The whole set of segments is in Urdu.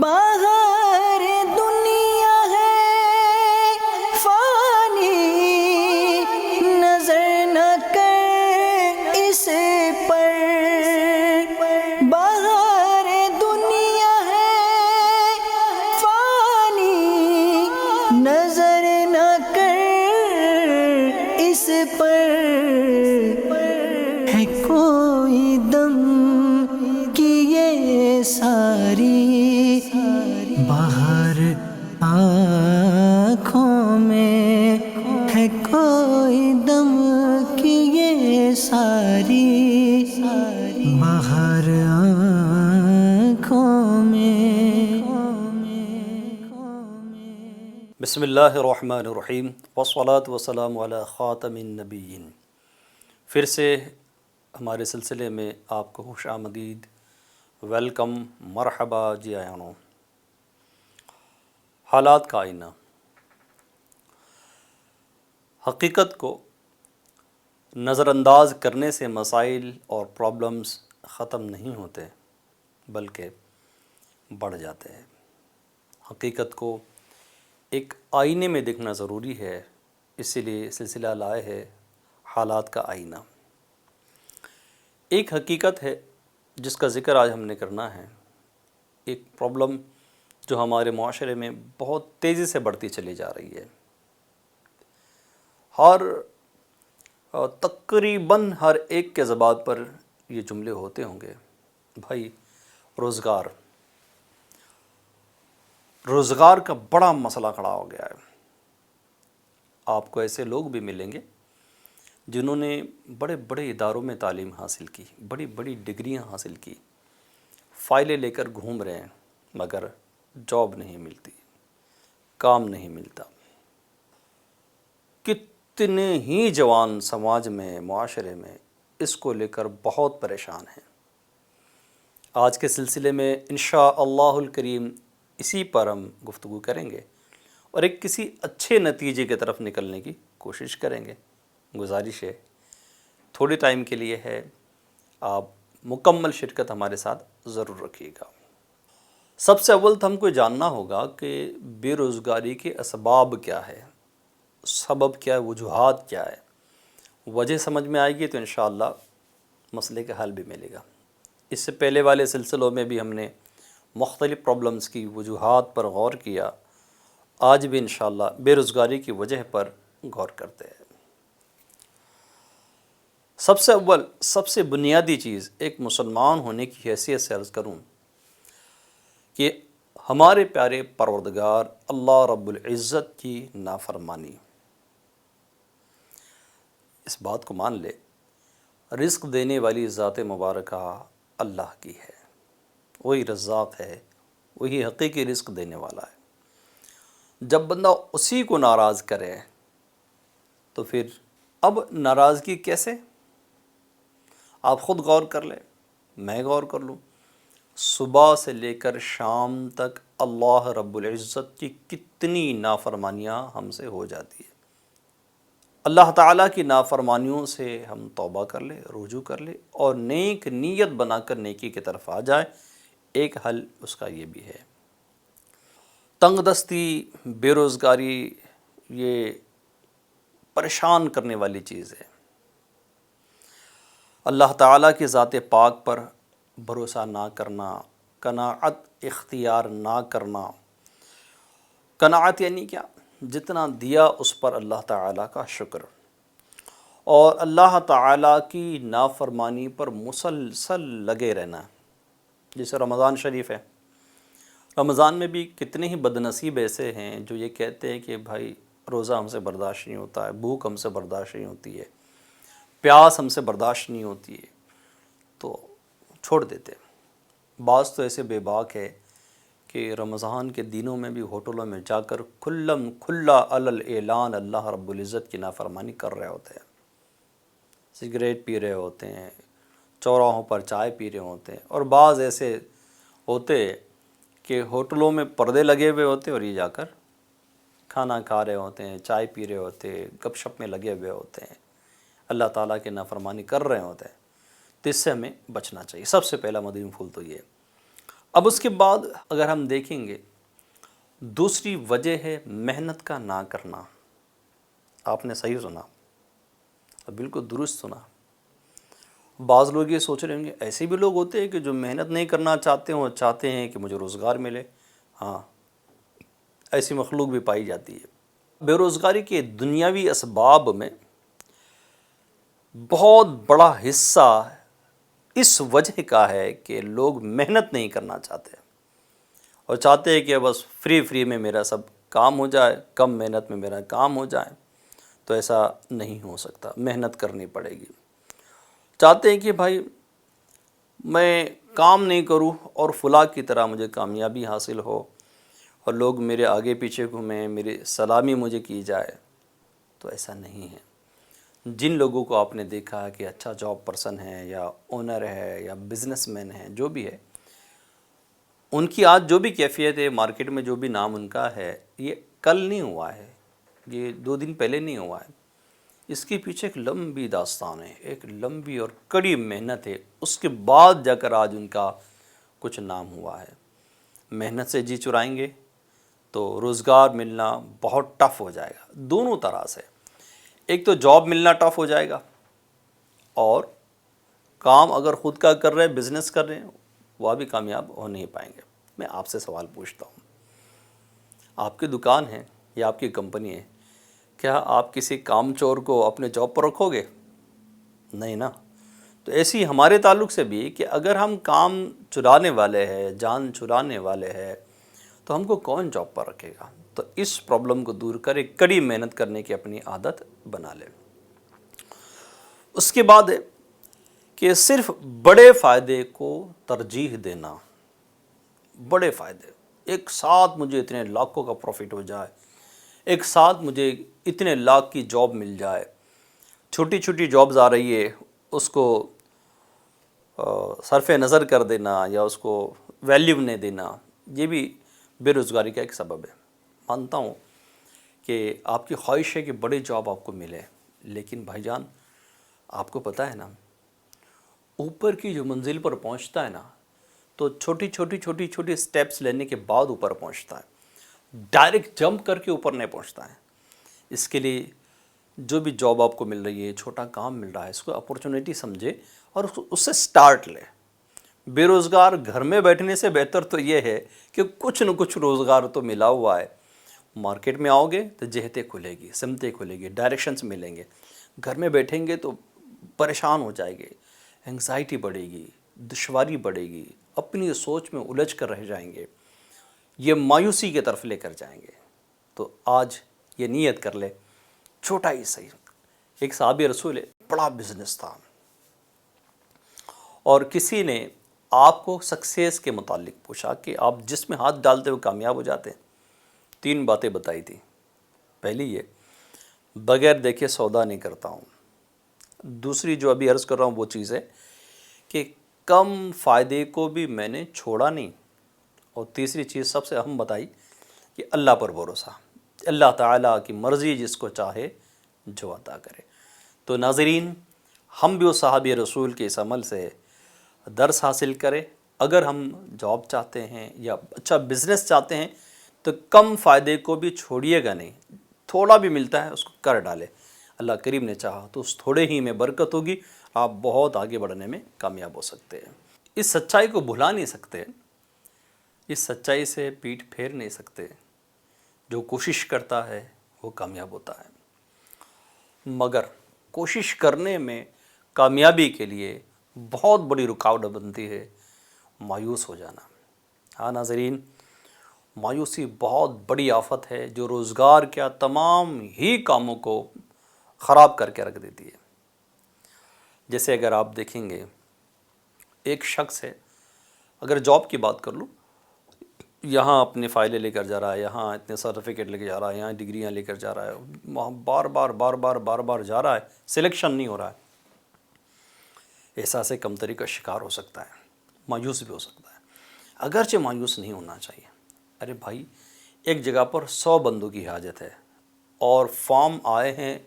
باہر دنیا ہے فانی، نظر نہ کر اس پر، باہر دنیا ہے فانی، نظر نہ کر اس پر، ہے کوئی دم کی یہ ساری باہر آنکھوں میں، ہے کوئی دم کی یہ ساری باہر آنکھوں میں۔ بسم اللہ الرحمن الرحیم والصلاة والسلام علی خاتم النبیین۔ پھر سے ہمارے سلسلے میں آپ کو خوش آمدید، ویلکم، مرحبا جی آیانو۔ حالات کا آئینہ۔ حقیقت کو نظر انداز کرنے سے مسائل اور پرابلمز ختم نہیں ہوتے بلکہ بڑھ جاتے ہیں۔ حقیقت کو ایک آئینے میں دیکھنا ضروری ہے، اسی لیے سلسلہ لائے ہے حالات کا آئینہ۔ ایک حقیقت ہے جس کا ذکر آج ہم نے کرنا ہے، ایک پرابلم جو ہمارے معاشرے میں بہت تیزی سے بڑھتی چلی جا رہی ہے۔ تقریباً ہر ایک کے زبان پر یہ جملے ہوتے ہوں گے، بھائی روزگار کا بڑا مسئلہ کھڑا ہو گیا ہے۔ آپ کو ایسے لوگ بھی ملیں گے جنہوں نے بڑے بڑے اداروں میں تعلیم حاصل کی، بڑی بڑی ڈگریاں حاصل کی، فائلیں لے کر گھوم رہے ہیں، مگر جاب نہیں ملتی، کام نہیں ملتا۔ کتنے ہی جوان سماج میں، معاشرے میں اس کو لے کر بہت پریشان ہیں۔ آج کے سلسلے میں انشاءاللہ الکریم اسی پر ہم گفتگو کریں گے اور ایک کسی اچھے نتیجے کی طرف نکلنے کی کوشش کریں گے۔ گزارش ہے، تھوڑے ٹائم کے لیے ہے، آپ مکمل شرکت ہمارے ساتھ ضرور رکھیے گا۔ سب سے اول تو ہم کو جاننا ہوگا کہ بے روزگاری کے اسباب کیا ہے، سبب کیا ہے، وجوہات کیا ہے۔ وجہ سمجھ میں آئے گی تو انشاءاللہ مسئلے کا حل بھی ملے گا۔ اس سے پہلے والے سلسلوں میں بھی ہم نے مختلف پرابلمز کی وجوہات پر غور کیا، آج بھی انشاءاللہ بے روزگاری کی وجہ پر غور کرتے ہیں۔ سب سے اول، سب سے بنیادی چیز ایک مسلمان ہونے کی حیثیت سے عرض کروں کہ ہمارے پیارے پروردگار اللہ رب العزت کی نافرمانی۔ اس بات کو مان لے، رزق دینے والی ذات مبارکہ اللہ کی ہے، وہی رزاق ہے، وہی حقیقی رزق دینے والا ہے۔ جب بندہ اسی کو ناراض کرے تو پھر اب ناراضگی کیسے؟ آپ خود غور کر لیں، میں غور کر لوں۔ صبح سے لے کر شام تک اللہ رب العزت کی کتنی نافرمانیاں ہم سے ہو جاتی ہیں۔ اللہ تعالیٰ کی نافرمانیوں سے ہم توبہ کر لیں، رجوع کر لیں اور نیک نیت بنا کر نیکی کی طرف آ جائے۔ ایک حل اس کا یہ بھی ہے۔ تنگ دستی، بے روزگاری یہ پریشان کرنے والی چیز ہے۔ اللہ تعالیٰ کی ذات پاک پر بھروسہ نہ کرنا، قناعت اختیار نہ کرنا۔ قناعت یعنی کیا؟ جتنا دیا اس پر اللہ تعالیٰ کا شکر، اور اللہ تعالیٰ کی نافرمانی پر مسلسل لگے رہنا۔ جیسے رمضان شریف ہے، رمضان میں بھی کتنے ہی بد نصیب ایسے ہیں جو یہ کہتے ہیں کہ بھائی روزہ ہم سے برداشت نہیں ہوتا ہے، بھوک ہم سے برداشت نہیں ہوتی ہے، پیاس ہم سے برداشت نہیں ہوتی ہے، تو چھوڑ دیتے۔ بعض تو ایسے بے باک ہے کہ رمضان کے دنوں میں بھی ہوٹلوں میں جا کر کھلا اعلان اللہ رب العزت کی نافرمانی کر رہے ہوتے ہیں، سگریٹ پی رہے ہوتے ہیں، چوراہوں پر چائے پی رہے ہوتے ہیں، اور بعض ایسے ہوتے کہ ہوٹلوں میں پردے لگے ہوئے ہوتے اور یہ جا کر کھانا کھا رہے ہوتے ہیں، چائے پی رہے ہوتے ہیں، گپ شپ میں لگے ہوئے ہوتے ہیں، اللہ تعالیٰ کی نافرمانی کر رہے ہوتے ہیں۔ تو اس سے ہمیں بچنا چاہیے۔ سب سے پہلا مدنی پھول تو یہ۔ اب اس کے بعد اگر ہم دیکھیں گے، دوسری وجہ ہے محنت کا نہ کرنا۔ آپ نے صحیح سنا، بالکل درست سنا۔ بعض لوگ یہ سوچ رہے ہوں گے ایسے بھی لوگ ہوتے ہیں کہ جو محنت نہیں کرنا چاہتے ہیں، وہ چاہتے ہیں کہ مجھے روزگار ملے۔ ہاں، ایسی مخلوق بھی پائی جاتی ہے۔ بے روزگاری کے دنیاوی اسباب میں بہت بڑا حصہ اس وجہ کا ہے کہ لوگ محنت نہیں کرنا چاہتے اور چاہتے ہیں کہ بس فری میں میرا سب کام ہو جائے، کم محنت میں میرا کام ہو جائے۔ تو ایسا نہیں ہو سکتا، محنت کرنی پڑے گی۔ چاہتے ہیں کہ بھائی میں کام نہیں کروں اور فلاں کی طرح مجھے کامیابی حاصل ہو اور لوگ میرے آگے پیچھے گھومیں، میری سلامی مجھے کی جائے، تو ایسا نہیں ہے۔ جن لوگوں کو آپ نے دیکھا کہ اچھا جاب پرسن ہے یا اونر ہے یا بزنس مین ہے، جو بھی ہے، ان کی آج جو بھی کیفیت ہے، مارکیٹ میں جو بھی نام ان کا ہے، یہ کل نہیں ہوا ہے، یہ 2 دن پہلے نہیں ہوا ہے۔ اس کے پیچھے ایک لمبی داستان ہے، ایک لمبی اور کڑی محنت ہے، اس کے بعد جا کر آج ان کا کچھ نام ہوا ہے۔ محنت سے جی چرائیں گے تو روزگار ملنا بہت ٹف ہو جائے گا، دونوں طرح سے۔ ایک تو جاب ملنا ٹف ہو جائے گا، اور کام اگر خود کا کر رہے ہیں، بزنس کر رہے ہیں، وہ بھی کامیاب ہو نہیں پائیں گے۔ میں آپ سے سوال پوچھتا ہوں، آپ کی دکان ہے یا آپ کی کمپنی ہے، کیا آپ کسی کام چور کو اپنے جاب پر رکھو گے؟ نہیں نا۔ تو ایسی ہمارے تعلق سے بھی کہ اگر ہم کام چرانے والے ہیں، جان چرانے والے ہیں، تو ہم کو کون جاب پر رکھے گا؟ تو اس پرابلم کو دور کرے، کڑی محنت کرنے کی اپنی عادت بنا لے۔ اس کے بعد ہے کہ صرف بڑے فائدے کو ترجیح دینا۔ بڑے فائدے، ایک ساتھ مجھے اتنے لاکھوں کا پروفٹ ہو جائے، ایک ساتھ مجھے اتنے لاکھ کی جاب مل جائے، چھوٹی چھوٹی جابز آ رہی ہے، اس کو صرف نظر کر دینا یا اس کو ویلیو نہیں دینا، یہ بھی بے روزگاری کا ایک سبب ہے۔ مانتا ہوں کہ آپ کی خواہش ہے کہ بڑی جاب آپ کو ملے، لیکن بھائی جان آپ کو پتہ ہے نا، اوپر کی جو منزل پر پہنچتا ہے نا، تو چھوٹی سٹیپس لینے کے بعد اوپر پہنچتا ہے، ڈائریکٹ جمپ کر کے اوپر نہیں پہنچتا ہے۔ اس کے لیے جو بھی جاب آپ کو مل رہی ہے، چھوٹا کام مل رہا ہے، اس کو اپورچونیٹی سمجھے اور اس سے سٹارٹ لے۔ بے روزگار گھر میں بیٹھنے سے بہتر تو یہ ہے کہ کچھ نہ کچھ روزگار تو ملا ہوا ہے۔ مارکیٹ میں آؤ گے تو جہتیں کھلے گی، سمتیں کھلے گی، ڈائریکشنز ملیں گے۔ گھر میں بیٹھیں گے تو پریشان ہو جائے گے، انگزائٹی بڑھے گی، دشواری بڑھے گی، اپنی سوچ میں الجھ کر رہ جائیں گے، یہ مایوسی کی طرف لے کر جائیں گے۔ تو آج یہ نیت کر لے، چھوٹا ہی صحیح۔ ایک صحابی رسول ہے، بڑا بزنس تھا، اور کسی نے آپ کو سکسیس کے متعلق پوچھا کہ آپ جس میں ہاتھ ڈالتے ہوئے کامیاب ہو جاتے ہیں۔ 3 باتیں بتائی تھی۔ پہلی یہ، بغیر دیکھے سودا نہیں کرتا ہوں۔ دوسری جو ابھی عرض کر رہا ہوں وہ چیز ہے کہ کم فائدے کو بھی میں نے چھوڑا نہیں۔ اور تیسری چیز سب سے اہم بتائی کہ اللہ پر بھروسہ، اللہ تعالیٰ کی مرضی جس کو چاہے جو عطا کرے۔ تو ناظرین، ہم بھی اس صحابی رسول کے اس عمل سے درس حاصل کریں۔ اگر ہم جاب چاہتے ہیں یا اچھا بزنس چاہتے ہیں تو کم فائدے کو بھی چھوڑیے گا نہیں، تھوڑا بھی ملتا ہے اس کو کر ڈالے۔ اللہ کریم نے چاہا تو اس تھوڑے ہی میں برکت ہوگی، آپ بہت آگے بڑھنے میں کامیاب ہو سکتے ہیں۔ اس سچائی کو بھلا نہیں سکتے، اس سچائی سے پیٹھ پھیر نہیں سکتے۔ جو کوشش کرتا ہے وہ کامیاب ہوتا ہے، مگر کوشش کرنے میں کامیابی کے لیے بہت بڑی رکاوٹ بنتی ہے مایوس ہو جانا۔ ہاں ناظرین، مایوسی بہت بڑی آفت ہے جو روزگار کیا تمام ہی کاموں کو خراب کر کے رکھ دیتی ہے۔ جیسے اگر آپ دیکھیں گے، ایک شخص ہے، اگر جاب کی بات کر لوں، یہاں اپنے فائلیں لے کر جا رہا ہے، یہاں اتنے سرٹیفکیٹ لے کے جا رہا ہے، یہاں ڈگریاں لے کر جا رہا ہے، وہاں بار بار جا رہا ہے، سلیکشن نہیں ہو رہا ہے۔ احساس کمتری کا شکار ہو سکتا ہے، مایوس بھی ہو سکتا ہے۔ اگرچہ مایوس نہیں ہونا چاہیے۔ ارے بھائی، ایک جگہ پر 100 بندوں کی حاجت ہے اور فارم آئے ہیں،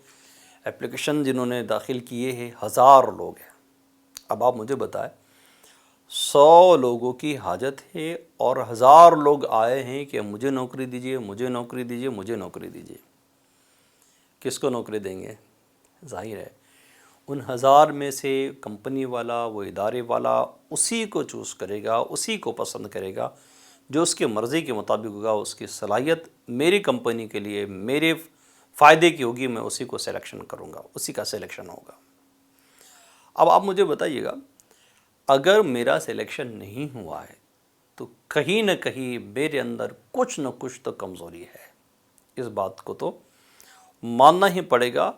اپلیکیشن جنہوں نے داخل کیے ہیں 1000 لوگ ہیں۔ اب آپ مجھے بتائیں، 100 لوگوں کی حاجت ہے اور 1000 لوگ آئے ہیں کہ مجھے نوکری دیجیے، مجھے نوکری دیجیے، مجھے نوکری دیجیے، کس کو نوکری دیں گے؟ ظاہر ہے ان 1000 میں سے کمپنی والا، وہ ادارے والا اسی کو چوز کرے گا، اسی کو پسند کرے گا جو اس کی مرضی کے مطابق ہوگا، اس کی صلاحیت میری کمپنی کے لیے میرے فائدے کی ہوگی، میں اسی کو سلیکشن کروں گا، اسی کا سلیکشن ہوگا۔ اب آپ مجھے بتائیے گا، اگر میرا سلیکشن نہیں ہوا ہے تو کہیں نہ کہیں میرے اندر کچھ نہ کچھ تو کمزوری ہے، اس بات کو تو ماننا ہی پڑے گا۔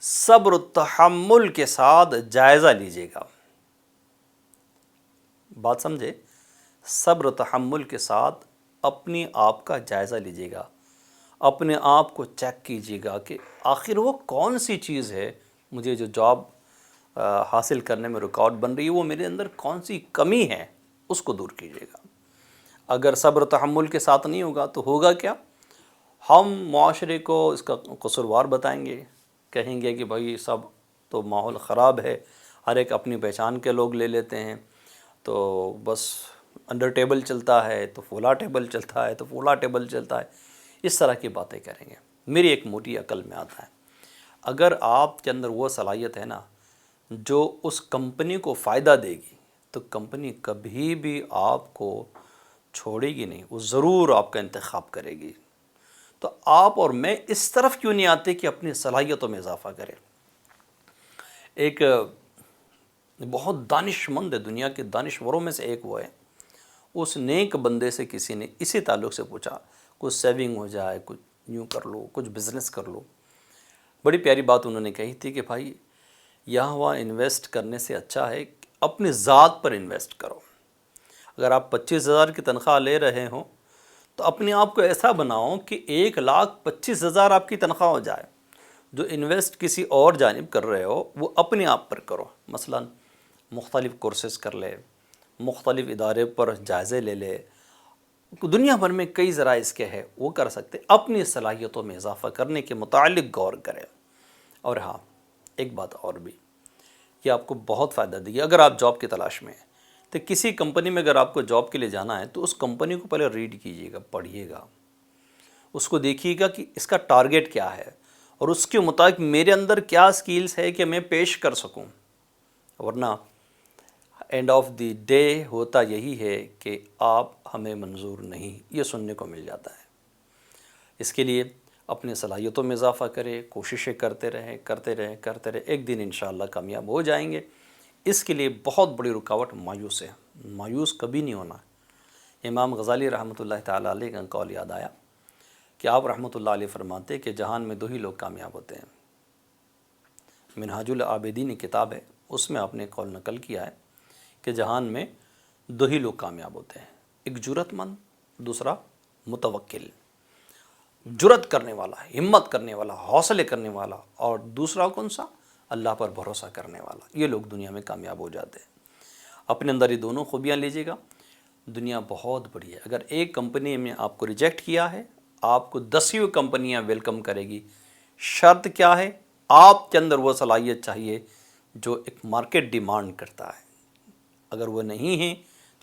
صبر و تحمل کے ساتھ جائزہ لیجیے گا، بات سمجھے؟ صبر و تحمل کے ساتھ اپنی آپ کا جائزہ لیجیے گا، اپنے آپ کو چیک کیجیے گا کہ آخر وہ کون سی چیز ہے مجھے جو جاب حاصل کرنے میں رکاوٹ بن رہی ہے، وہ میرے اندر کون سی کمی ہے، اس کو دور کیجیے گا۔ اگر صبر و تحمل کے ساتھ نہیں ہوگا تو ہوگا کیا؟ ہم معاشرے کو اس کا قصوروار بتائیں گے، کہیں گے کہ بھائی سب تو ماحول خراب ہے، ہر ایک اپنی پہچان کے لوگ لے لیتے ہیں، تو بس انڈر ٹیبل چلتا ہے تو فولا ٹیبل چلتا ہے، تو فولا ٹیبل چلتا ہے، اس طرح کی باتیں کریں گے۔ میری ایک موٹی عقل میں آتا ہے، اگر آپ کے اندر وہ صلاحیت ہے نا جو اس کمپنی کو فائدہ دے گی، تو کمپنی کبھی بھی آپ کو چھوڑے گی نہیں، وہ ضرور آپ کا انتخاب کرے گی۔ تو آپ اور میں اس طرف کیوں نہیں آتے کہ اپنی صلاحیتوں میں اضافہ کریں؟ ایک بہت دانش مند ہے، دنیا کے دانشوروں میں سے ایک وہ ہے، اس نیک بندے سے کسی نے اسی تعلق سے پوچھا، کچھ سیونگ ہو جائے، کچھ یوں کر لو، کچھ بزنس کر لو۔ بڑی پیاری بات انہوں نے کہی تھی کہ بھائی یہاں وہاں انویسٹ کرنے سے اچھا ہے کہ اپنی ذات پر انویسٹ کرو۔ اگر آپ 25,000 کی تنخواہ لے رہے ہوں تو اپنے آپ کو ایسا بناؤ کہ 1,25,000 آپ کی تنخواہ ہو جائے۔ جو انویسٹ کسی اور جانب کر رہے ہو وہ اپنے آپ پر کرو، مثلا مختلف کورسز کر لے، مختلف ادارے پر جائزے لے لے، دنیا بھر میں کئی ذرائع اس کے ہے، وہ کر سکتے، اپنی صلاحیتوں میں اضافہ کرنے کے متعلق غور کریں۔ اور ہاں ایک بات اور بھی، یہ آپ کو بہت فائدہ دے گی۔ اگر آپ جاب کی تلاش میں ہیں تو کسی کمپنی میں اگر آپ کو جاب کے لیے جانا ہے تو اس کمپنی کو پہلے ریڈ کیجیے گا، پڑھیے گا، اس کو دیکھیے گا کہ اس کا ٹارگیٹ کیا ہے اور اس کے مطابق میرے اندر کیا سکیلز ہے کہ میں پیش کر سکوں۔ ورنہ اینڈ آف دی ڈے ہوتا یہی ہے کہ آپ ہمیں منظور نہیں، یہ سننے کو مل جاتا ہے۔ اس کے لیے اپنی صلاحیتوں میں اضافہ کرے، کوششیں کرتے رہیں، ایک دن انشاءاللہ کامیاب ہو جائیں گے۔ اس کے لیے بہت بڑی رکاوٹ مایوس ہے، مایوس کبھی نہیں ہونا۔ امام غزالی رحمۃ اللہ تعالیٰ علیہ کا قول یاد آیا کہ آپ رحمۃ اللہ علیہ فرماتے کہ جہان میں 2 ہی لوگ کامیاب ہوتے ہیں۔ منہاج العابدین کتاب ہے، اس میں آپ نے قول نقل کیا ہے کہ جہان میں 2 ہی لوگ کامیاب ہوتے ہیں، ایک جرأت مند، دوسرا متوکل، جرأت کرنے والا، ہمت کرنے والا، حوصلے کرنے والا، اور دوسرا کون سا؟ اللہ پر بھروسہ کرنے والا۔ یہ لوگ دنیا میں کامیاب ہو جاتے ہیں۔ اپنے اندر یہ دونوں خوبیاں لیجیے گا، دنیا بہت بڑی ہے۔ اگر ایک کمپنی میں آپ کو ریجیکٹ کیا ہے، آپ کو 10 کمپنیاں ویلکم کرے گی۔ شرط کیا ہے؟ آپ کے اندر وہ صلاحیت چاہیے جو ایک مارکیٹ ڈیمانڈ کرتا ہے۔ اگر وہ نہیں ہے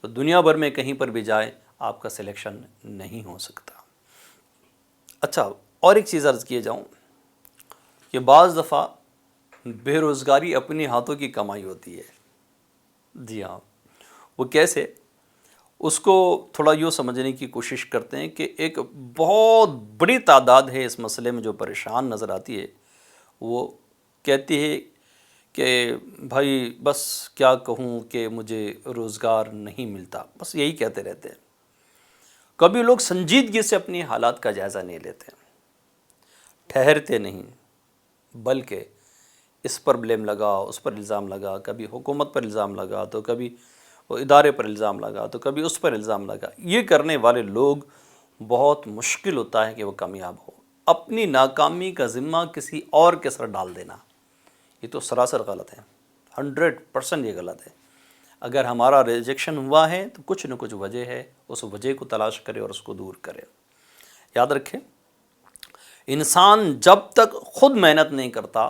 تو دنیا بھر میں کہیں پر بھی جائے آپ کا سلیکشن نہیں ہو سکتا۔ اچھا، اور ایک چیز عرض کیے جاؤں کہ بعض دفعہ بے روزگاری اپنے ہاتھوں کی کمائی ہوتی ہے۔ جی ہاں، وہ کیسے؟ اس کو تھوڑا یوں سمجھنے کی کوشش کرتے ہیں کہ ایک بہت بڑی تعداد ہے اس مسئلے میں جو پریشان نظر آتی ہے، وہ کہتی ہے کہ بھائی بس کیا کہوں کہ مجھے روزگار نہیں ملتا، بس یہی کہتے رہتے ہیں۔ کبھی لوگ سنجیدگی سے اپنی حالات کا جائزہ نہیں لیتے، ٹھہرتے نہیں، بلکہ اس پر بلیم لگا، اس پر الزام لگا، کبھی حکومت پر الزام لگا تو کبھی وہ ادارے پر الزام لگا تو کبھی اس پر الزام لگا۔ یہ کرنے والے لوگ بہت مشکل ہوتا ہے کہ وہ کامیاب ہو۔ اپنی ناکامی کا ذمہ کسی اور کے سر ڈال دینا، یہ تو سراسر غلط ہے، 100% یہ غلط ہے۔ اگر ہمارا ریجیکشن ہوا ہے تو کچھ نہ کچھ وجہ ہے، اس وجہ کو تلاش کرے اور اس کو دور کرے۔ یاد رکھیں، انسان جب تک خود محنت نہیں کرتا،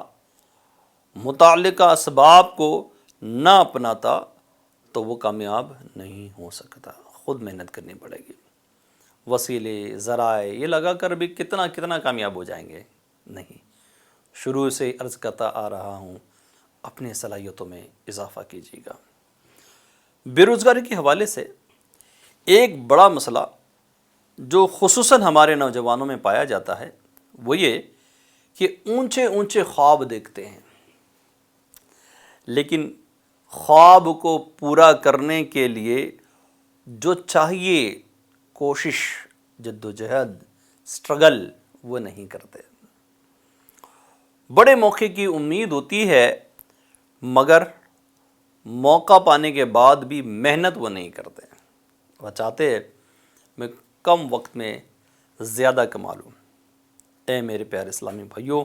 متعلقہ اسباب کو نہ اپناتا، تو وہ کامیاب نہیں ہو سکتا، خود محنت کرنی پڑے گی۔ وسیلے ذرائع یہ لگا کر بھی کتنا کامیاب ہو جائیں گے؟ نہیں۔ شروع سے عرض کرتا آ رہا ہوں، اپنے صلاحیتوں میں اضافہ کیجیے گا۔ بے روزگاری کے حوالے سے ایک بڑا مسئلہ جو خصوصاً ہمارے نوجوانوں میں پایا جاتا ہے وہ یہ کہ اونچے خواب دیکھتے ہیں، لیکن خواب کو پورا کرنے کے لیے جو چاہیے کوشش، جدوجہد، اسٹرگل وہ نہیں کرتے۔ بڑے موقع کی امید ہوتی ہے مگر موقع پانے کے بعد بھی محنت وہ نہیں کرتے۔ وہ چاہتے ہیں میں کم وقت میں زیادہ کما لوں۔ اے میرے پیارے اسلامی بھائیوں،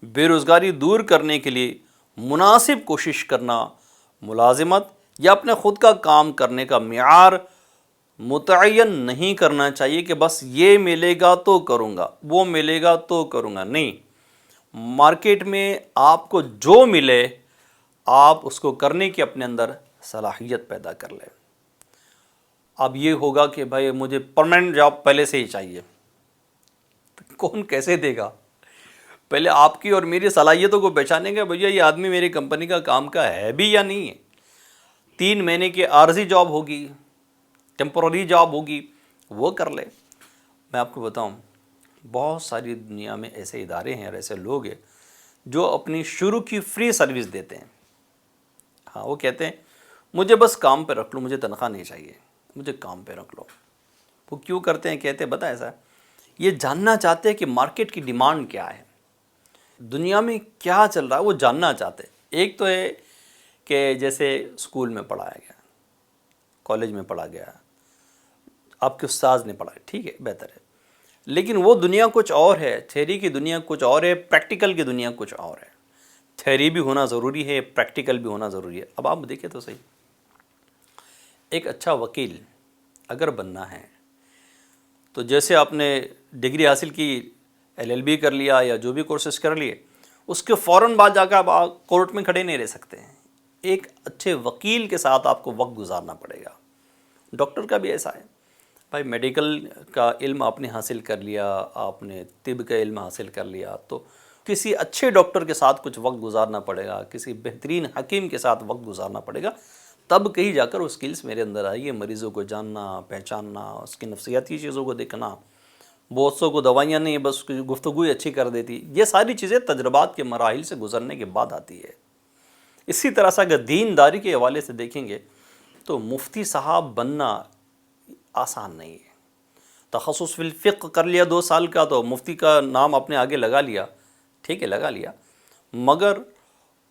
بے روزگاری دور کرنے کے لیے مناسب کوشش کرنا، ملازمت یا اپنے خود کا کام کرنے کا معیار متعین نہیں کرنا چاہیے کہ بس یہ ملے گا تو کروں گا، وہ ملے گا تو کروں گا۔ نہیں، مارکیٹ میں آپ کو جو ملے آپ اس کو کرنے کی اپنے اندر صلاحیت پیدا کر لیں۔ اب یہ ہوگا کہ بھائی مجھے پرماننٹ جاب پہلے سے ہی چاہیے، تو کون کیسے دے گا؟ پہلے آپ کی اور میری صلاحیتوں کو پہچانیں گے، بھیا یہ آدمی میری کمپنی کا کام کا ہے بھی یا نہیں ہے۔ 3 مہینے کی عارضی جاب ہوگی، ٹیمپرری جاب ہوگی، وہ کر لے۔ میں آپ کو بتاؤں، بہت ساری دنیا میں ایسے ادارے ہیں اور ایسے لوگ ہیں جو اپنی شروع کی فری سروس دیتے ہیں۔ ہاں، وہ کہتے ہیں مجھے بس کام پہ رکھ لو، مجھے تنخواہ نہیں چاہیے، مجھے کام پہ رکھ لو۔ وہ کیوں کرتے ہیں؟ کہتے ہیں بتا ایسا، یہ جاننا چاہتے ہیں کہ مارکیٹ کی ڈیمانڈ کیا ہے، دنیا میں کیا چل رہا ہے، وہ جاننا چاہتے ہیں۔ ایک تو ہے کہ جیسے اسکول میں پڑھایا گیا، کالج میں پڑھا گیا، آپ کے استاذ نے پڑھایا، ٹھیک ہے، بہتر ہے، لیکن وہ دنیا کچھ اور ہے، تھیوری کی دنیا کچھ اور ہے، پریکٹیکل کی دنیا کچھ اور ہے۔ تھیوری بھی ہونا ضروری ہے، پریکٹیکل بھی ہونا ضروری ہے۔ اب آپ دیکھیں تو صحیح، ایک اچھا وکیل اگر بننا ہے تو جیسے آپ نے ڈگری حاصل کی، LLB کر لیا یا جو بھی کورسز کر لیے، اس کے فوراً بعد جا کر آپ کورٹ میں کھڑے نہیں رہ سکتے ہیں۔ ایک اچھے وکیل کے ساتھ آپ کو وقت گزارنا پڑے گا۔ ڈاکٹر کا بھی ایسا ہے، بھائی میڈیکل کا علم آپ نے حاصل کر لیا، آپ نے طب کا علم حاصل کر لیا، تو کسی اچھے ڈاکٹر کے ساتھ کچھ وقت گزارنا پڑے گا، کسی بہترین حکیم کے ساتھ وقت گزارنا پڑے گا، تب کہیں جا کر وہ سکلز میرے اندر آئی ہے۔ مریضوں کو جاننا، پہچاننا، اس کی نفسیاتی چیزوں کو دیکھنا۔ بہت سو کو دوائیاں نہیں، بس اس کی گفتگو اچھی کر دیتی۔ یہ ساری چیزیں تجربات کے مراحل سے گزرنے کے بعد آتی ہے۔ اسی طرح سے اگر دینداری کے حوالے سے دیکھیں گے تو مفتی صاحب بننا آسان نہیں ہے۔ تخصص فی الفقہ کر لیا 2 سال کا تو مفتی کا نام اپنے آگے لگا لیا، ٹھیک ہے، لگا لیا، مگر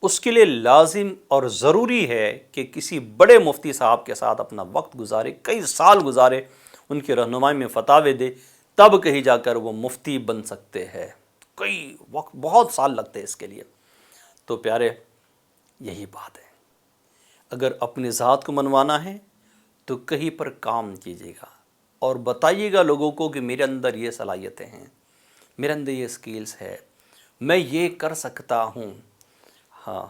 اس کے لیے لازم اور ضروری ہے کہ کسی بڑے مفتی صاحب کے ساتھ اپنا وقت گزارے، کئی سال گزارے، ان کی رہنمائی میں فتاوے دے، تب کہیں جا کر وہ مفتی بن سکتے ہیں۔ کئی وقت، بہت سال لگتے ہیں اس کے لیے۔ تو پیارے، یہی بات ہے، اگر اپنی ذات کو منوانا ہے تو کہیں پر کام کیجیے گا اور بتائیے گا لوگوں کو کہ میرے اندر یہ صلاحیتیں ہیں، میرے اندر یہ سکلز ہے، میں یہ کر سکتا ہوں۔ ہاں،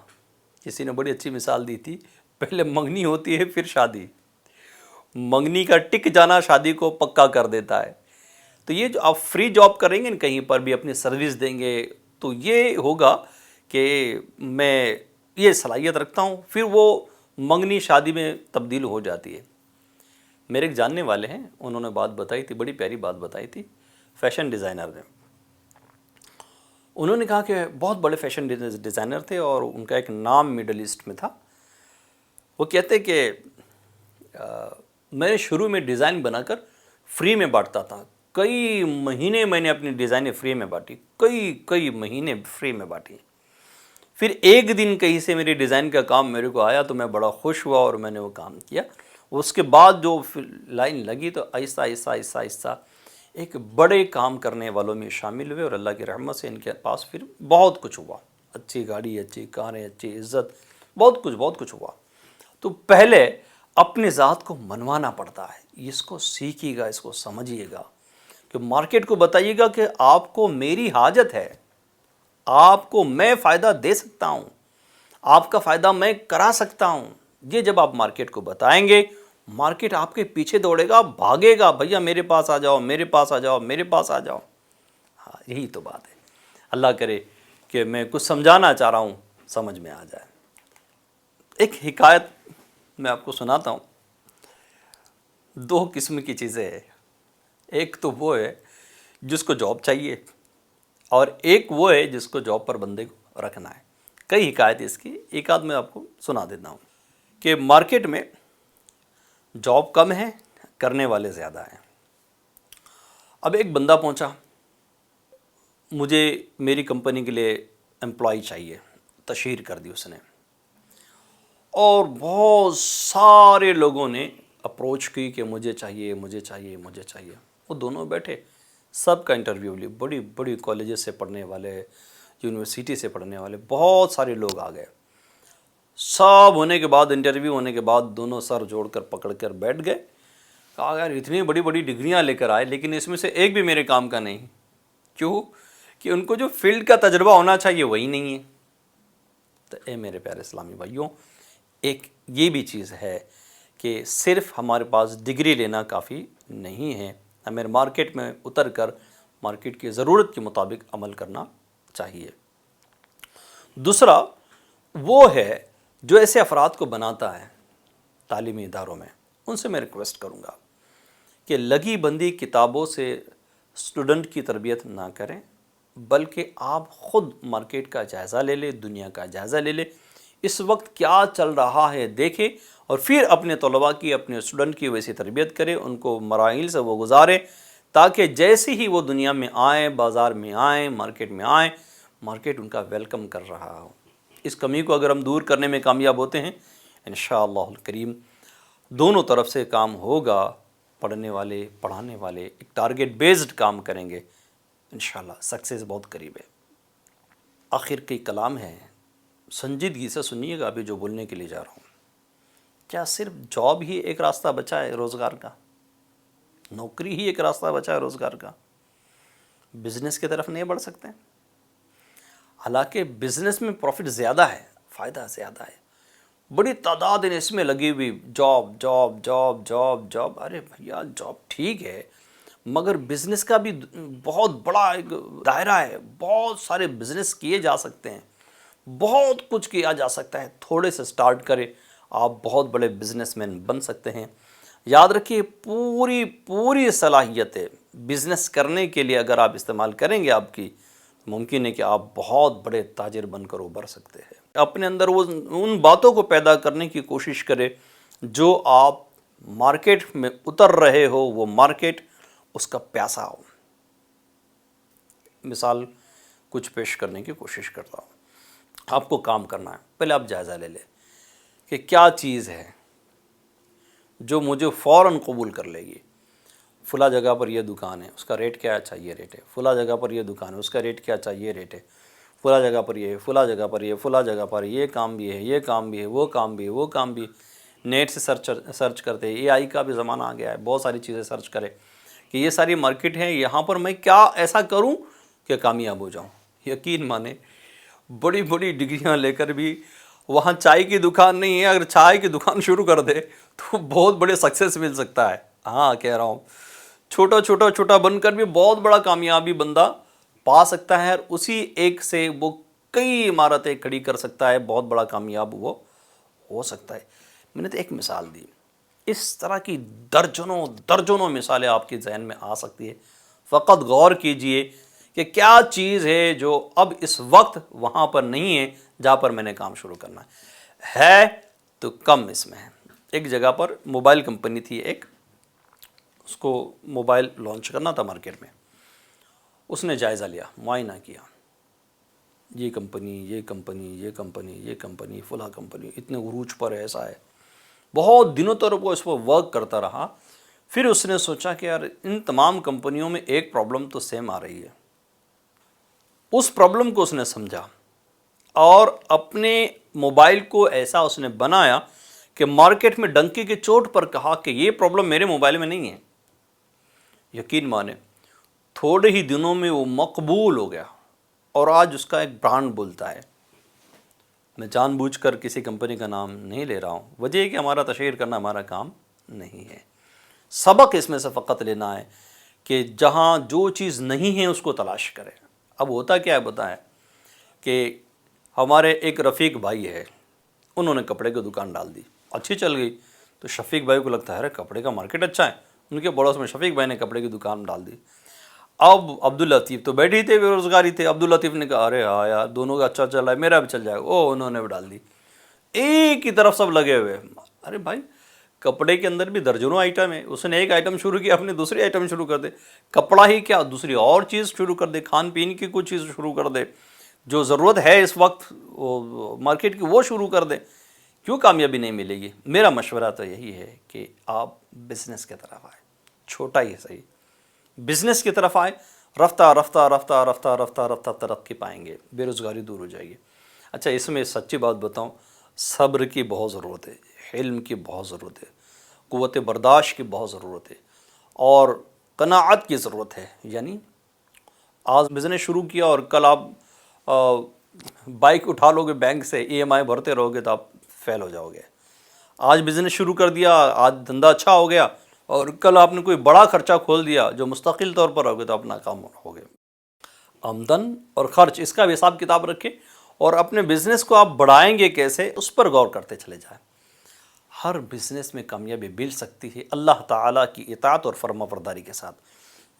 کسی نے بڑی اچھی مثال دی تھی، پہلے منگنی ہوتی ہے پھر شادی، منگنی کا ٹک جانا شادی کو پکا کر دیتا ہے۔ تو یہ جو آپ فری جاب کریں گے نا، کہیں پر بھی اپنی سروس دیں گے، تو یہ ہوگا کہ میں یہ صلاحیت رکھتا ہوں، پھر وہ منگنی شادی میں تبدیل ہو جاتی ہے۔ میرے ایک جاننے والے ہیں، انہوں نے بات بتائی تھی، بڑی پیاری بات بتائی تھی، فیشن ڈیزائنر نے۔ انہوں نے کہا کہ بہت بڑے فیشن ڈیزائنر تھے اور ان کا ایک نام مڈل ایسٹ میں تھا۔ وہ کہتے کہ میں نے شروع میں ڈیزائن بنا کر فری میں بانٹتا تھا، کئی مہینے میں نے اپنی ڈیزائنیں فری میں بانٹی، کئی مہینے فری میں بانٹی۔ پھر ایک دن کہیں سے میری ڈیزائن کا کام میرے کو آیا تو میں بڑا خوش ہوا اور میں نے وہ کام کیا۔ اس کے بعد جو لائن لگی تو آہستہ آہستہ ایک بڑے کام کرنے والوں میں شامل ہوئے، اور اللہ کی رحمت سے ان کے پاس پھر بہت کچھ ہوا، اچھی گاڑی، اچھی کاریں، اچھی عزت، بہت کچھ ہوا۔ تو پہلے اپنے ذات کو منوانا پڑتا ہے، اس کو سیکھیے گا، اس کو سمجھیے گا، کہ مارکیٹ کو بتائیے گا کہ آپ کو میری حاجت ہے، آپ کو میں فائدہ دے سکتا ہوں، آپ کا فائدہ میں کرا سکتا ہوں، یہ جب آپ مارکیٹ کو بتائیں گے، مارکیٹ آپ کے پیچھے دوڑے گا، بھاگے گا، بھیا میرے پاس آ جاؤ، میرے پاس آ جاؤ، میرے پاس آ جاؤ۔ ہاں یہی تو بات ہے۔ اللہ کرے کہ میں کچھ سمجھانا چاہ رہا ہوں سمجھ میں آ جائے۔ ایک حکایت میں آپ کو سناتا ہوں۔ دو قسم کی چیزیں ہیں، ایک تو وہ ہے جس کو جاب چاہیے، اور ایک وہ ہے جس کو جاب پر بندے کو رکھنا ہے۔ کئی حکایت اس کی، ایک آدھ میں آپ کو سنا دیتا ہوں کہ مارکیٹ میں جاب کم ہے، کرنے والے زیادہ ہیں۔ اب ایک بندہ پہنچا، مجھے میری کمپنی کے لیے امپلائی چاہیے، تشہیر کر دی اس نے، اور بہت سارے لوگوں نے اپروچ کی کہ مجھے چاہیے، مجھے چاہیے، مجھے چاہیے۔ وہ دونوں بیٹھے، سب کا انٹرویو لی، بڑی بڑی کالجز سے پڑھنے والے، یونیورسٹی سے پڑھنے والے، بہت سارے لوگ آ گئے۔ سب ہونے کے بعد، انٹرویو ہونے کے بعد، دونوں سر جوڑ کر پکڑ کر بیٹھ گئے۔ کہا یار اتنی بڑی بڑی ڈگریاں لے کر آئے، لیکن اس میں سے ایک بھی میرے کام کا نہیں۔ کیوں؟ کہ ان کو جو فیلڈ کا تجربہ ہونا چاہیے وہی نہیں ہے۔ تو اے میرے پیارے اسلامی بھائیوں، ایک یہ بھی چیز ہے کہ صرف ہمارے پاس ڈگری لینا کافی نہیں ہے، ہمیں مارکیٹ میں اتر کر مارکیٹ کی ضرورت کے مطابق عمل کرنا چاہیے۔ دوسرا وہ ہے جو ایسے افراد کو بناتا ہے تعلیمی اداروں میں، ان سے میں ریکویسٹ کروں گا کہ لگی بندی کتابوں سے اسٹوڈنٹ کی تربیت نہ کریں، بلکہ آپ خود مارکیٹ کا جائزہ لے لیں، دنیا کا جائزہ لے لیں، اس وقت کیا چل رہا ہے دیکھیں، اور پھر اپنے طلباء کی، اپنے اسٹوڈنٹ کی ویسی تربیت کریں، ان کو مراحل سے وہ گزاریں، تاکہ جیسے ہی وہ دنیا میں آئیں، بازار میں آئیں، مارکیٹ میں آئیں، مارکیٹ ان کا ویلکم کر رہا ہو۔ اس کمی کو اگر ہم دور کرنے میں کامیاب ہوتے ہیں، انشاءاللہ الکریم دونوں طرف سے کام ہوگا۔ پڑھنے والے، پڑھانے والے ایک ٹارگٹ بیسڈ کام کریں گے، انشاءاللہ سکسیس بہت قریب ہے۔ آخر کی کلام ہے، سنجیدگی سے سنیے گا ابھی جو بولنے کے لیے جا رہا ہوں۔ کیا صرف جاب ہی ایک راستہ بچا ہے روزگار کا؟ نوکری ہی ایک راستہ بچا ہے روزگار کا؟ بزنس کی طرف نہیں بڑھ سکتے؟ حالانکہ بزنس میں پروفٹ زیادہ ہے، فائدہ زیادہ ہے، بڑی تعداد اس میں لگی ہوئی، job job job job job. ارے بھیا جاب ٹھیک ہے، مگر بزنس کا بھی بہت بڑا ایک دائرہ ہے، بہت سارے بزنس کیے جا سکتے ہیں، بہت کچھ کیا جا سکتا ہے۔ تھوڑے سے سٹارٹ کرے، آپ بہت بڑے بزنس مین بن سکتے ہیں۔ یاد رکھیے، پوری صلاحیتیں بزنس کرنے کے لیے اگر آپ استعمال کریں گے آپ کی، ممکن ہے کہ آپ بہت بڑے تاجر بن کر ابھر سکتے ہیں۔ اپنے اندر وہ ان باتوں کو پیدا کرنے کی کوشش کرے جو آپ مارکیٹ میں اتر رہے ہو، وہ مارکیٹ اس کا پیاسا ہو۔ مثال کچھ پیش کرنے کی کوشش کرتا ہوں۔ آپ کو کام کرنا ہے، پہلے آپ جائزہ لے لیں کہ کیا چیز ہے جو مجھے فوراً قبول کر لے گی۔ فلاں جگہ پر یہ دکان ہے، اس کا ریٹ کیا اچھا یہ ریٹ ہے۔ فلاں جگہ پر یہ دکان ہے، اس کا ریٹ کیا اچھا یہ ریٹ ہے۔ فلاں جگہ پر یہ، فلاں جگہ پر یہ، فلاں جگہ پر یہ کام بھی ہے، یہ کام بھی ہے، وہ کام بھی ہے، وہ کام بھی۔ نیٹ سے سرچ کرتے ہیں، AI کا بھی زمانہ آ گیا ہے، بہت ساری چیزیں سرچ کرے کہ یہ ساری مارکیٹ ہیں، یہاں پر میں کیا ایسا کروں کہ کامیاب ہو جاؤں۔ یقین مانے بڑی بڑی ڈگریاں لے کر بھی وہاں چائے کی دکان نہیں ہے، اگر چائے کی دکان شروع کر دے تو بہت بڑے سکسیس مل سکتا ہے۔ ہاں کہہ رہا ہوں، چھوٹا بن کر بھی بہت بڑا کامیابی بندہ پا سکتا ہے، اور اسی ایک سے وہ کئی عمارتیں کھڑی کر سکتا ہے، بہت بڑا کامیاب وہ ہو سکتا ہے۔ میں نے تو ایک مثال دی، اس طرح کی درجنوں مثالیں آپ کے ذہن میں آ سکتی ہے۔ فقط غور کیجئے کہ کیا چیز ہے جو اب اس وقت وہاں پر نہیں ہے جہاں پر میں نے کام شروع کرنا ہے تو کم اس میں ہے۔ ایک جگہ پر موبائل کمپنی تھی، ایک اس کو موبائل لانچ کرنا تھا مارکیٹ میں۔ اس نے جائزہ لیا، معائنہ کیا، یہ کمپنی فلاں کمپنی اتنے عروج پر ہے، ایسا ہے۔ بہت دنوں تک وہ اس پر ورک کرتا رہا۔ پھر اس نے سوچا کہ یار ان تمام کمپنیوں میں ایک پرابلم تو سیم آ رہی ہے۔ اس پرابلم کو اس نے سمجھا اور اپنے موبائل کو ایسا اس نے بنایا کہ مارکیٹ میں ڈنکی کی چوٹ پر کہا کہ یہ پرابلم میرے موبائل میں نہیں ہے۔ یقین مانے تھوڑے ہی دنوں میں وہ مقبول ہو گیا اور آج اس کا ایک برانڈ بولتا ہے۔ میں جان بوجھ کر کسی کمپنی کا نام نہیں لے رہا ہوں، وجہ ہے کہ ہمارا تشہیر کرنا ہمارا کام نہیں ہے۔ سبق اس میں سے فقط لینا ہے کہ جہاں جو چیز نہیں ہے اس کو تلاش کریں۔ اب ہوتا کیا ہے بتائیں کہ ہمارے ایک رفیق بھائی ہے، انہوں نے کپڑے کی دکان ڈال دی، اچھی چل گئی، تو شفیق بھائی کو لگتا ہے ارے کپڑے کا مارکیٹ اچھا ہے، ان کے پڑوس میں شفیق بھائی نے کپڑے کی دکان ڈال دی۔ اب عبداللطیف تو بیٹھے ہی تھے، بے روزگاری تھے، عبداللطیف نے کہا ارے ہاں یار دونوں کا اچھا چل رہا ہے، میرا بھی چل جائے گا، انہوں نے بھی ڈال دی۔ ایک ہی طرف سب لگے ہوئے، ارے بھائی کپڑے کے اندر بھی درجنوں آئٹم ہے، اس نے ایک آئٹم شروع کیا، اپنے دوسری آئٹم شروع کر دے، کپڑا ہی کیا دوسری اور چیز شروع کر دے، کھان پین کی کوئی چیز شروع کر دے، جو ضرورت ہے اس وقت مارکیٹ کی وہ شروع کر دے، کیوں کامیابی نہیں ملے گی؟ میرا مشورہ تو یہی ہے کہ آپ بزنس کی طرف آئیں، چھوٹا ہی صحیح، بزنس کی طرف آئیں، رفتہ رفتہ رفتہ رفتہ رفتہ رفتہ ترقی پائیں گے، بے روزگاری دور ہو جائے گی۔ اچھا اس میں سچی بات بتاؤں، صبر کی بہت ضرورت ہے، علم کی بہت ضرورت ہے، قوت برداشت کی بہت ضرورت ہے، اور قناعت کی ضرورت ہے۔ یعنی آج بزنس شروع کیا اور کل آپ بائک اٹھا لو گے بینک سے، ای ایم آئی بھرتے رہو گے تو آپ فیل ہو جاؤ گے۔ آج بزنس شروع کر دیا، آج دھندا اچھا ہو گیا، اور کل آپ نے کوئی بڑا خرچہ کھول دیا جو مستقل طور پر ہوگے تو آپ ناکام ہو گئے۔ آمدن اور خرچ اس کا بھی حساب کتاب رکھیں، اور اپنے بزنس کو آپ بڑھائیں گے کیسے اس پر غور کرتے چلے جائیں۔ ہر بزنس میں کامیابی مل سکتی ہے اللہ تعالیٰ کی اطاعت اور فرما برداری کے ساتھ۔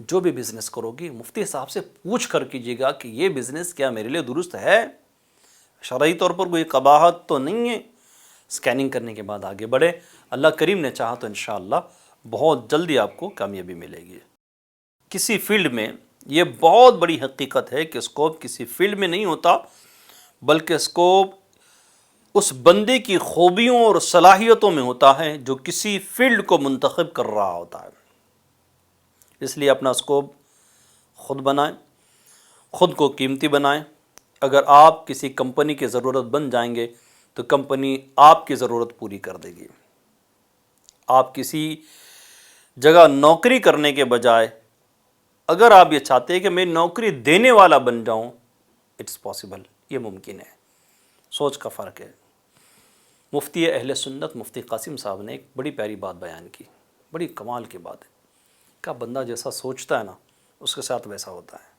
جو بھی بزنس کرو گی مفتی صاحب سے پوچھ کر کیجیے گا کہ یہ بزنس کیا میرے لیے درست ہے، شرعی طور پر کوئی قباحت تو نہیں ہے۔ سکیننگ کرنے کے بعد آگے بڑھے، اللہ کریم نے چاہا تو انشاءاللہ بہت جلدی آپ کو کامیابی ملے گی۔ کسی فیلڈ میں یہ بہت بڑی حقیقت ہے کہ اسکوپ کسی فیلڈ میں نہیں ہوتا، بلکہ اسکوپ اس بندے کی خوبیوں اور صلاحیتوں میں ہوتا ہے جو کسی فیلڈ کو منتخب کر رہا ہوتا ہے۔ اس لیے اپنا اسکوپ خود بنائیں، خود کو قیمتی بنائیں۔ اگر آپ کسی کمپنی کی ضرورت بن جائیں گے تو کمپنی آپ کی ضرورت پوری کر دے گی۔ آپ کسی جگہ نوکری کرنے کے بجائے اگر آپ یہ چاہتے ہیں کہ میں نوکری دینے والا بن جاؤں، اٹس پاسبل، یہ ممکن ہے۔ سوچ کا فرق ہے۔ مفتی اہل سنت مفتی قاسم صاحب نے ایک بڑی پیاری بات بیان کی، بڑی کمال کی بات ہے کہ بندہ جیسا سوچتا ہے نا اس کے ساتھ ویسا ہوتا ہے۔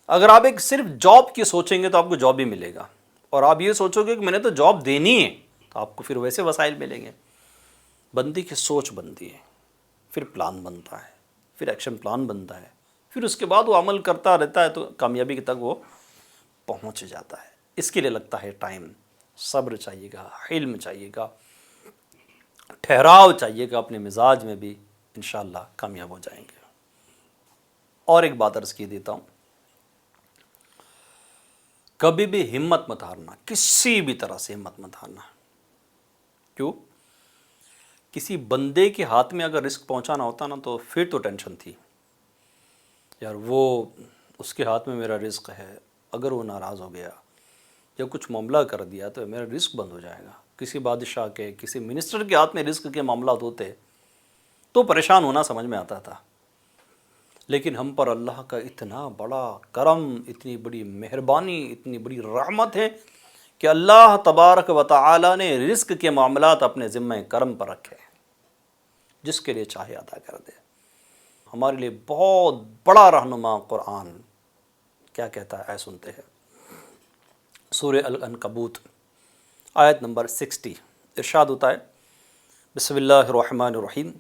اگر آپ ایک صرف جاب کی سوچیں گے تو آپ کو جاب ہی ملے گا، اور آپ یہ سوچو گے کہ میں نے تو جاب دینی ہے تو آپ کو پھر ویسے وسائل ملیں گے۔ بندے کی سوچ بنتی ہے، پھر پلان بنتا ہے، پھر ایکشن پلان بنتا ہے، پھر اس کے بعد وہ عمل کرتا رہتا ہے تو کامیابی تک وہ پہنچ جاتا ہے۔ اس کے لیے لگتا ہے ٹائم، صبر چاہیے گا، علم چاہیے گا، ٹھہراؤ چاہیے گا، اپنے مزاج میں بھی انشاءاللہ کامیاب ہو جائیں گے۔ اور ایک بات عرض کی دیتا ہوں، کبھی بھی ہمت مت ہارنا، کسی بھی طرح سے ہمت مت ہارنا۔ کیوں؟ کسی بندے کے ہاتھ میں اگر رزق پہنچانا ہوتا نا تو پھر تو ٹینشن تھی، یار وہ اس کے ہاتھ میں میرا رزق ہے، اگر وہ ناراض ہو گیا یا کچھ معاملہ کر دیا تو میرا رزق بند ہو جائے گا۔ کسی بادشاہ کے، کسی منسٹر کے ہاتھ میں رزق کے معاملات ہوتے تو پریشان ہونا سمجھ میں آتا تھا، لیکن ہم پر اللہ کا اتنا بڑا کرم، اتنی بڑی مہربانی، اتنی بڑی رحمت ہے کہ اللہ تبارک و تعالی نے رزق کے معاملات اپنے ذمہ کرم پر رکھے، جس کے لیے چاہے عطا کر دے۔ ہمارے لیے بہت بڑا رہنما قرآن کیا کہتا ہے، سنتے ہیں۔ سورہ العنکبوت آیت نمبر 60 ارشاد ہوتا ہے، بسم اللہ الرحمن الرحیم،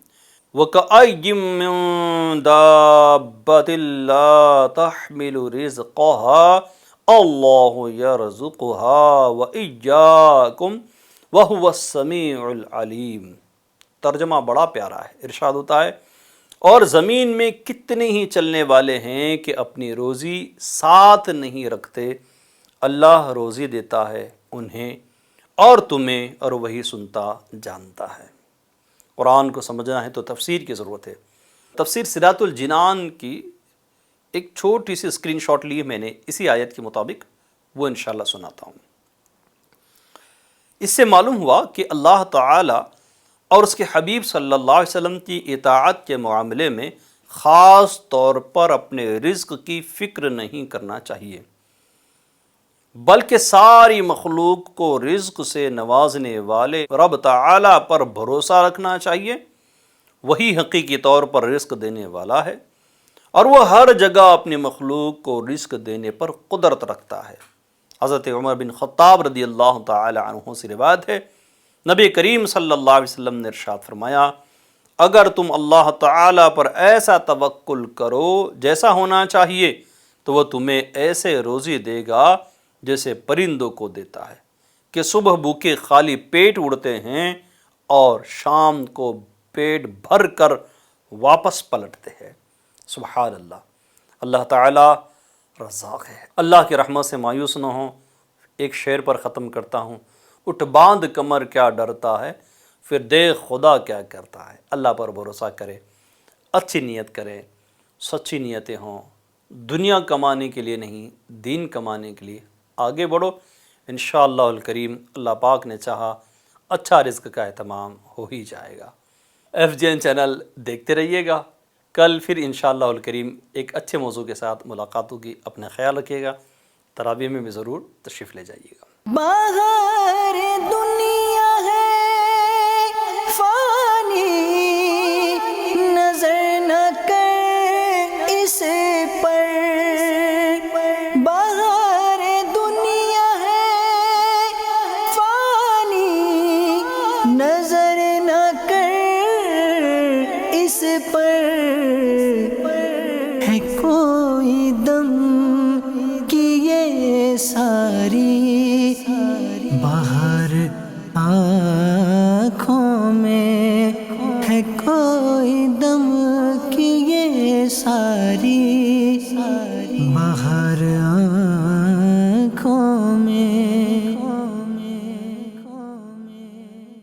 وَكَأَيٍّ مِّن دَابَّةٍ لَّا تَحْمِلُ رِزْقَهَا اللَّهُ يَرْزُقُهَا وَإِيَّاكُمْ وَهُوَ السَّمِيعُ الْعَلِيمُ۔ ترجمہ بڑا پیارا ہے، ارشاد ہوتا ہے، اور زمین میں کتنے ہی چلنے والے ہیں کہ اپنی روزی ساتھ نہیں رکھتے، اللہ روزی دیتا ہے انہیں اور تمہیں، اور وہی سنتا جانتا ہے۔ قرآن کو سمجھنا ہے تو تفسیر کی ضرورت ہے۔ تفسیر صراط الجنان کی ایک چھوٹی سی اسکرین شاٹ لی میں نے اسی آیت کے مطابق، وہ انشاءاللہ سناتا ہوں۔ اس سے معلوم ہوا کہ اللہ تعالی اور اس کے حبیب صلی اللہ علیہ وسلم کی اطاعت کے معاملے میں خاص طور پر اپنے رزق کی فکر نہیں کرنا چاہیے، بلکہ ساری مخلوق کو رزق سے نوازنے والے رب تعالیٰ پر بھروسہ رکھنا چاہیے۔ وہی حقیقی طور پر رزق دینے والا ہے، اور وہ ہر جگہ اپنی مخلوق کو رزق دینے پر قدرت رکھتا ہے۔ حضرت عمر بن خطاب رضی اللہ تعالی عنہ سے روایت ہے، نبی کریم صلی اللہ علیہ وسلم نے ارشاد فرمایا، اگر تم اللہ تعالیٰ پر ایسا توکل کرو جیسا ہونا چاہیے تو وہ تمہیں ایسے روزی دے گا جیسے پرندوں کو دیتا ہے کہ صبح بھوکے خالی پیٹ اڑتے ہیں اور شام کو پیٹ بھر کر واپس پلٹتے ہیں۔ سبحان اللہ، اللہ تعالیٰ رزاق ہے۔ اللہ کی رحمت سے مایوس نہ ہوں۔ ایک شعر پر ختم کرتا ہوں، اٹھ باندھ کمر کیا ڈرتا ہے، پھر دیکھ خدا کیا کرتا ہے۔ اللہ پر بھروسہ کرے، اچھی نیت کرے، سچی نیتیں ہوں، دنیا کمانے کے لیے نہیں، دین کمانے کے لیے آگے بڑھو۔ انشاءاللہ الکریم اللہ پاک نے چاہا اچھا رزق کا اہتمام ہو ہی جائے گا۔ FGN چینل دیکھتے رہیے گا۔ کل پھر انشاءاللہ الکریم ایک اچھے موضوع کے ساتھ ملاقات ہوگی۔ اپنا خیال رکھیے گا، تراویح میں بھی ضرور تشریف لے جائیے گا۔ باہر دنیا ہے فانی، نظر نہ کر اس پر، باہر دنیا ہے فانی، نظر نہ کر اس پر، ہے کوئی دم کی یہ ساری باہر آنکھوں میں، ہے کوئی دم کی یہ ساری باہر